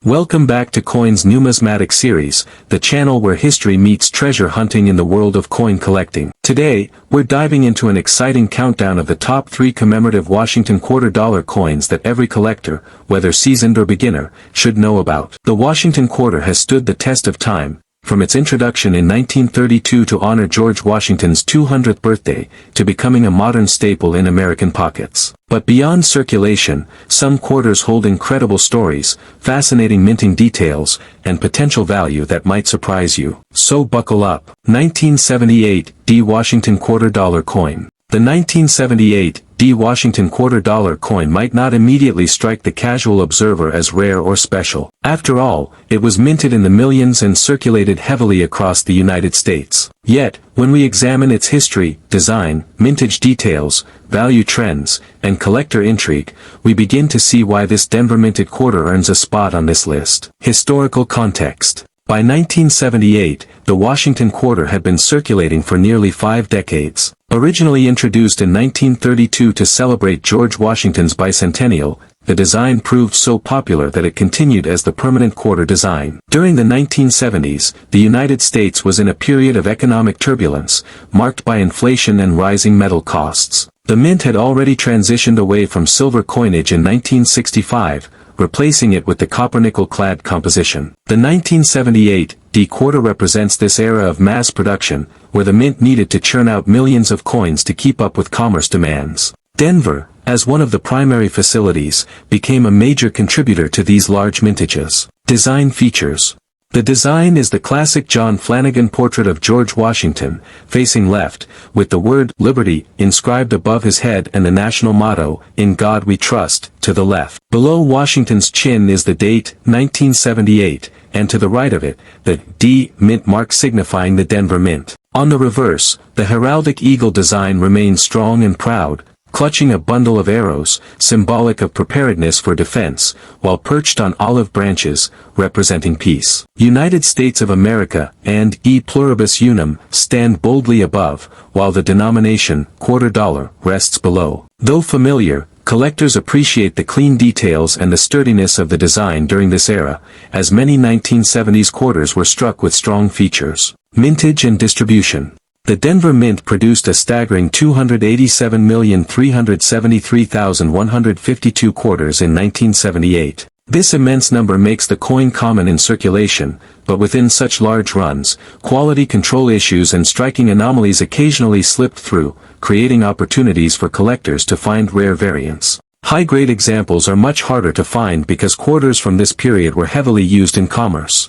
Welcome back to Coins Numismatic Series, the channel where history meets treasure hunting in the world of coin collecting. Today, we're diving into an exciting countdown of the top 3 commemorative Washington quarter dollar coins that every collector, whether seasoned or beginner, should know about. The Washington quarter has stood the test of time, from its introduction in 1932 to honor George Washington's 200th birthday, to becoming a modern staple in American pockets. But beyond circulation, some quarters hold incredible stories, fascinating minting details, and potential value that might surprise you. So buckle up. 1978 D Washington quarter dollar coin. The 1978 D Washington quarter dollar coin might not immediately strike the casual observer as rare or special. After all, it was minted in the millions and circulated heavily across the United States. Yet, when we examine its history, design, mintage details, value trends, and collector intrigue, we begin to see why this Denver minted quarter earns a spot on this list. Historical context. By 1978, the Washington quarter had been circulating for nearly 5 decades. Originally introduced in 1932 to celebrate George Washington's bicentennial, the design proved so popular that it continued as the permanent quarter design. During the 1970s, the United States was in a period of economic turbulence, marked by inflation and rising metal costs. The mint had already transitioned away from silver coinage in 1965, replacing it with the copper-nickel-clad composition. The 1978 D quarter represents this era of mass production, where the mint needed to churn out millions of coins to keep up with commerce demands. Denver, as one of the primary facilities, became a major contributor to these large mintages. Design features. The design is the classic John Flanagan portrait of George Washington, facing left, with the word Liberty inscribed above his head and the national motto, In God We Trust, to the left. Below Washington's chin is the date, 1978, and to the right of it, the D mint mark signifying the Denver Mint. On the reverse, the heraldic eagle design remains strong and proud, clutching a bundle of arrows, symbolic of preparedness for defense, while perched on olive branches, representing peace. United States of America and E pluribus unum stand boldly above, while the denomination, quarter dollar, rests below. Though familiar, collectors appreciate the clean details and the sturdiness of the design during this era, as many 1970s quarters were struck with strong features. Mintage and distribution. The Denver Mint produced a staggering 287,373,152 quarters in 1978. This immense number makes the coin common in circulation, but within such large runs, quality control issues and striking anomalies occasionally slipped through, creating opportunities for collectors to find rare variants. High-grade examples are much harder to find because quarters from this period were heavily used in commerce,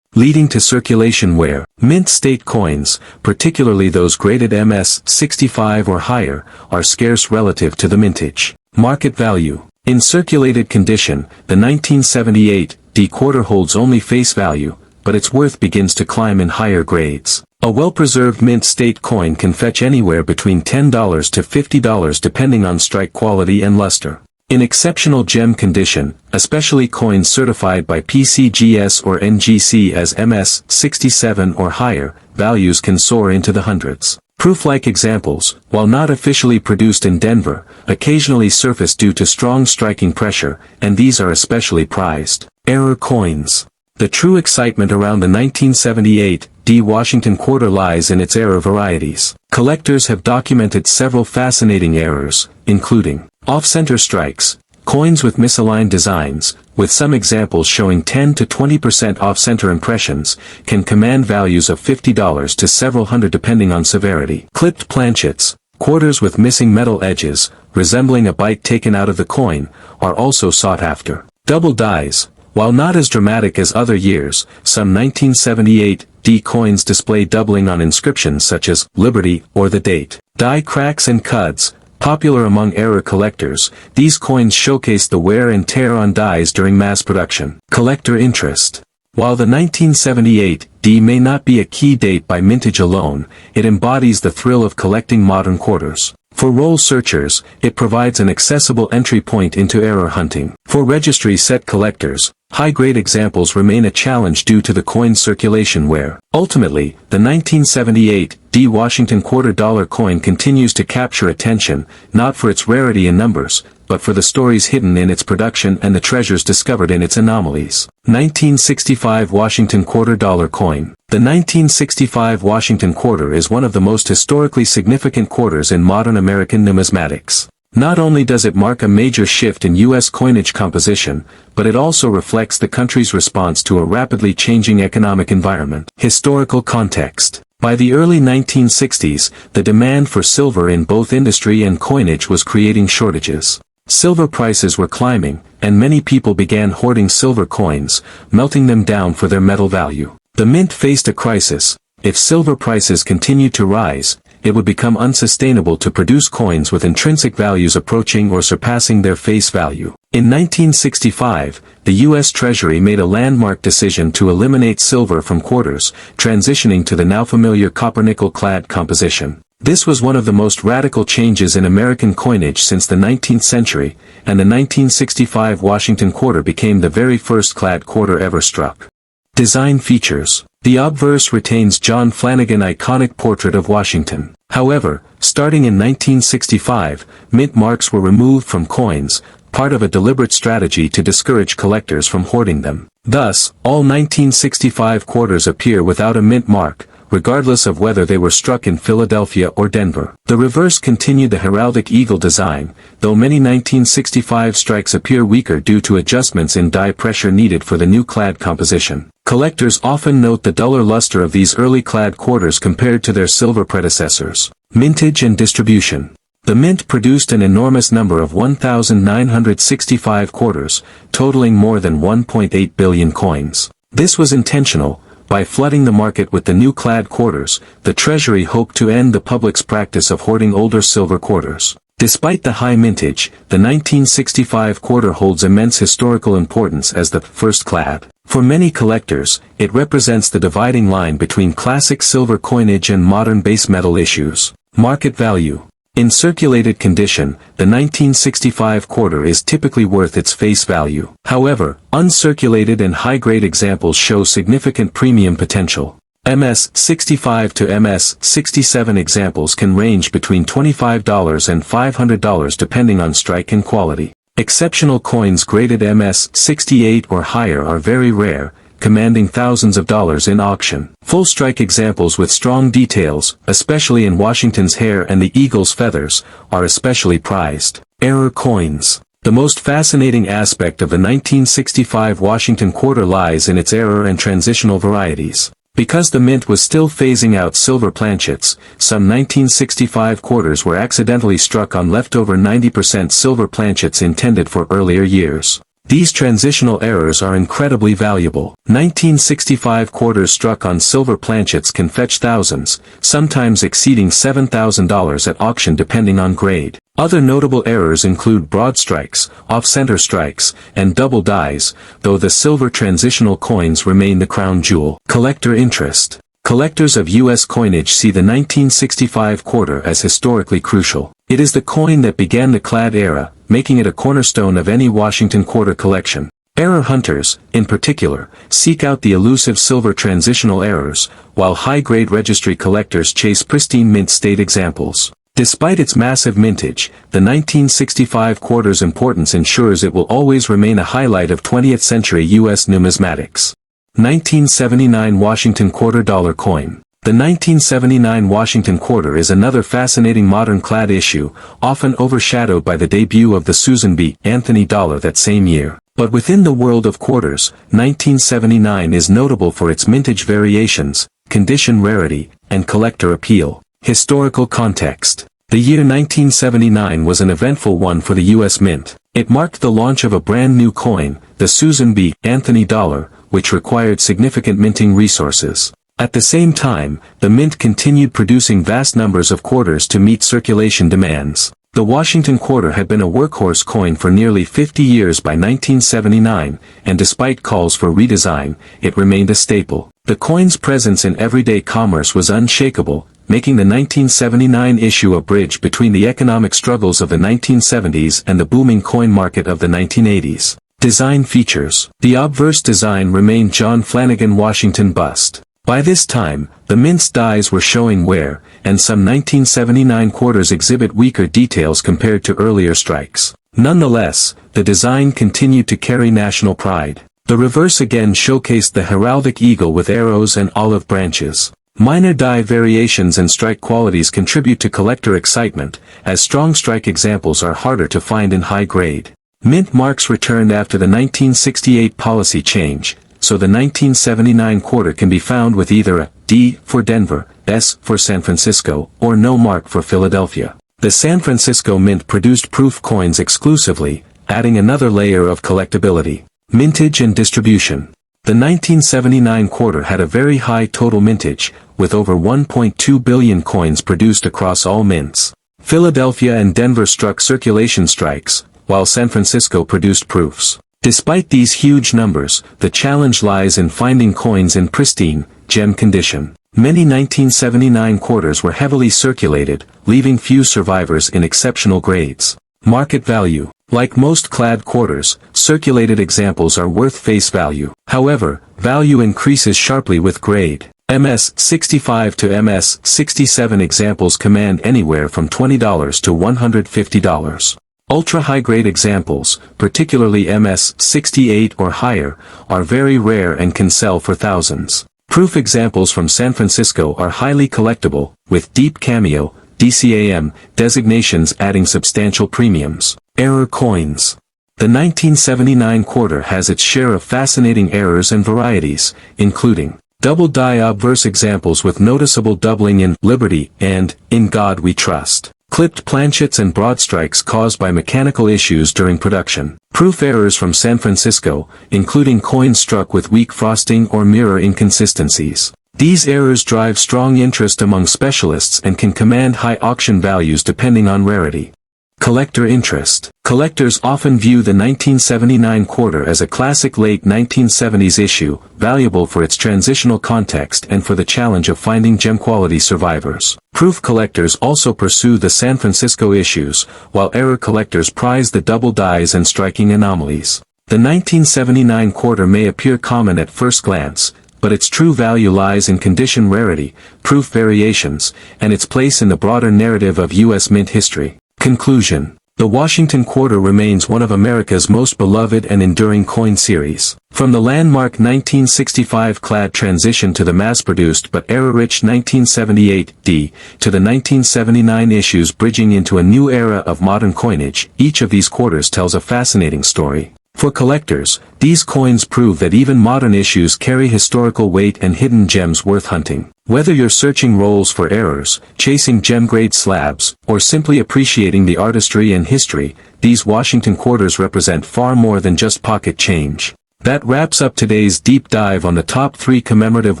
leading to circulation wear. Mint state coins, particularly those graded MS 65 or higher, are scarce relative to the mintage. Market value. In circulated condition, the 1978 D quarter holds only face value, but its worth begins to climb in higher grades. A well-preserved mint state coin can fetch anywhere between $10 to $50 depending on strike quality and luster. In exceptional gem condition, especially coins certified by PCGS or NGC as MS 67 or higher, values can soar into the hundreds. Proof-like examples, while not officially produced in Denver, occasionally surface due to strong striking pressure, and these are especially prized. Error coins. The true excitement around the 1978 D Washington quarter lies in its error varieties. Collectors have documented several fascinating errors, including off-center strikes, coins with misaligned designs, with some examples showing 10 to 20% off-center impressions, can command values of $50 to several hundred depending on severity. Clipped planchets, quarters with missing metal edges, resembling a bite taken out of the coin, are also sought after. Double dies. While not as dramatic as other years, some 1978 D coins display doubling on inscriptions such as Liberty or the date. Die cracks and cuds. Popular among error collectors, these coins showcase the wear and tear on dies during mass production. Collector interest. While the 1978 D may not be a key date by mintage alone, it embodies the thrill of collecting modern quarters. For roll searchers, it provides an accessible entry point into error hunting. For registry set collectors, high-grade examples remain a challenge due to the coin's circulation wear. Ultimately, the 1978 D Washington quarter dollar coin continues to capture attention, not for its rarity in numbers, but for the stories hidden in its production and the treasures discovered in its anomalies. 1965 Washington Quarter Dollar Coin. The 1965 Washington Quarter is one of the most historically significant quarters in modern American numismatics. Not only does it mark a major shift in U.S. coinage composition, but it also reflects the country's response to a rapidly changing economic environment. Historical context. By the early 1960s, the demand for silver in both industry and coinage was creating shortages. Silver prices were climbing, and many people began hoarding silver coins, melting them down for their metal value. The mint faced a crisis. If silver prices continued to rise, it would become unsustainable to produce coins with intrinsic values approaching or surpassing their face value. In 1965, the U.S. Treasury made a landmark decision to eliminate silver from quarters, transitioning to the now familiar copper-nickel clad composition. This was one of the most radical changes in American coinage since the 19th century, and the 1965 Washington Quarter became the very first clad quarter ever struck. Design features. The obverse retains John Flanagan's iconic portrait of Washington. However, starting in 1965, mint marks were removed from coins, part of a deliberate strategy to discourage collectors from hoarding them. Thus, all 1965 quarters appear without a mint mark, regardless of whether they were struck in Philadelphia or Denver. The reverse continued the heraldic eagle design, though many 1965 strikes appear weaker due to adjustments in die pressure needed for the new clad composition. Collectors often note the duller luster of these early clad quarters compared to their silver predecessors. Mintage and distribution. The mint produced an enormous number of 1,965 quarters, totaling more than 1.8 billion coins. This was intentional. By flooding the market with the new clad quarters, the Treasury hoped to end the public's practice of hoarding older silver quarters. Despite the high mintage, the 1965 quarter holds immense historical importance as the first clad. For many collectors, it represents the dividing line between classic silver coinage and modern base metal issues. Market value. In circulated condition, the 1965 quarter is typically worth its face value. However, uncirculated and high-grade examples show significant premium potential. MS-65 to MS-67 examples can range between $25 and $500 depending on strike and quality. Exceptional coins graded MS-68 or higher are very rare, commanding thousands of dollars in auction. Full strike examples with strong details, especially in Washington's hair and the eagle's feathers, are especially prized. Error coins. The most fascinating aspect of the 1965 Washington Quarter lies in its error and transitional varieties. Because the mint was still phasing out silver planchets, some 1965 quarters were accidentally struck on leftover 90% silver planchets intended for earlier years. These transitional errors are incredibly valuable. 1965 quarters struck on silver planchets can fetch thousands, sometimes exceeding $7,000 at auction depending on grade. Other notable errors include broad strikes, off-center strikes, and double dies, though the silver transitional coins remain the crown jewel. Collector interest. Collectors of U.S. coinage see the 1965 quarter as historically crucial. It is the coin that began the clad era, making it a cornerstone of any Washington Quarter collection. Error hunters, in particular, seek out the elusive silver transitional errors, while high-grade registry collectors chase pristine mint state examples. Despite its massive mintage, the 1965 quarter's importance ensures it will always remain a highlight of 20th century U.S. numismatics. 1979 Washington Quarter Dollar Coin. The 1979 Washington Quarter is another fascinating modern clad issue, often overshadowed by the debut of the Susan B. Anthony dollar that same year. But within the world of quarters, 1979 is notable for its mintage variations, condition rarity, and collector appeal. Historical context. The year 1979 was an eventful one for the U.S. Mint. It marked the launch of a brand new coin, the Susan B. Anthony dollar, which required significant minting resources. At the same time, the mint continued producing vast numbers of quarters to meet circulation demands. The Washington Quarter had been a workhorse coin for nearly 50 years by 1979, and despite calls for redesign, it remained a staple. The coin's presence in everyday commerce was unshakable, making the 1979 issue a bridge between the economic struggles of the 1970s and the booming coin market of the 1980s. Design features. The obverse design remained John Flanagan Washington bust. By this time, the mint's dies were showing wear, and some 1979 quarters exhibit weaker details compared to earlier strikes. Nonetheless, the design continued to carry national pride. The reverse again showcased the heraldic eagle with arrows and olive branches. Minor die variations and strike qualities contribute to collector excitement, as strong strike examples are harder to find in high grade. Mint marks returned after the 1968 policy change, so the 1979 Quartr can be found with either a D for Denver, S for San Francisco, or no mark for Philadelphia. The San Francisco Mint produced proof coins exclusively, adding another layer of collectability. Mintage and distribution. The 1979 Quartr had a very high total mintage, with over 1.2 billion coins produced across all mints. Philadelphia and Denver struck circulation strikes, while San Francisco produced proofs. Despite these huge numbers, the challenge lies in finding coins in pristine, gem condition. Many 1979 Quartrs were heavily circulated, leaving few survivors in exceptional grades. Market value. Like most clad Quartrs, circulated examples are worth face value. However, value increases sharply with grade. MS-65 to MS-67 examples command anywhere from $20 to $150. Ultra-high-grade examples, particularly MS-68 or higher, are very rare and can sell for thousands. Proof examples from San Francisco are highly collectible, with deep cameo, DCAM, designations adding substantial premiums. Error coins. The 1979 Quartr has its share of fascinating errors and varieties, including double die obverse examples with noticeable doubling in Liberty and In God We Trust. Clipped planchets and broad strikes caused by mechanical issues during production. Proof errors from San Francisco, including coins struck with weak frosting or mirror inconsistencies. These errors drive strong interest among specialists and can command high auction values depending on rarity. Collector interest. Collectors often view the 1979 Quartr as a classic late 1970s issue, valuable for its transitional context and for the challenge of finding gem-quality survivors. Proof collectors also pursue the San Francisco issues, while error collectors prize the double dies and striking anomalies. The 1979 Quartr may appear common at first glance, but its true value lies in condition rarity, proof variations, and its place in the broader narrative of U.S. mint history. Conclusion. The Washington Quartr remains one of America's most beloved and enduring coin series. From the landmark 1965 clad transition to the mass-produced but error-rich 1978 D, to the 1979 issues bridging into a new era of modern coinage, each of these Quartrs tells a fascinating story. For collectors, these coins prove that even modern issues carry historical weight and hidden gems worth hunting. Whether you're searching rolls for errors, chasing gem-grade slabs, or simply appreciating the artistry and history, these Washington Quartrs represent far more than just pocket change. That wraps up today's deep dive on the top 3 commemorative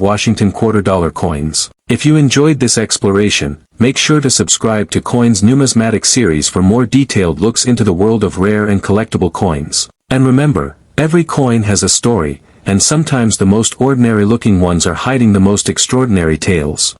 Washington Quartr dollar coins. If you enjoyed this exploration, make sure to subscribe to Coins Numismatic Series for more detailed looks into the world of rare and collectible coins. And remember, every coin has a story, and sometimes the most ordinary looking ones are hiding the most extraordinary tales.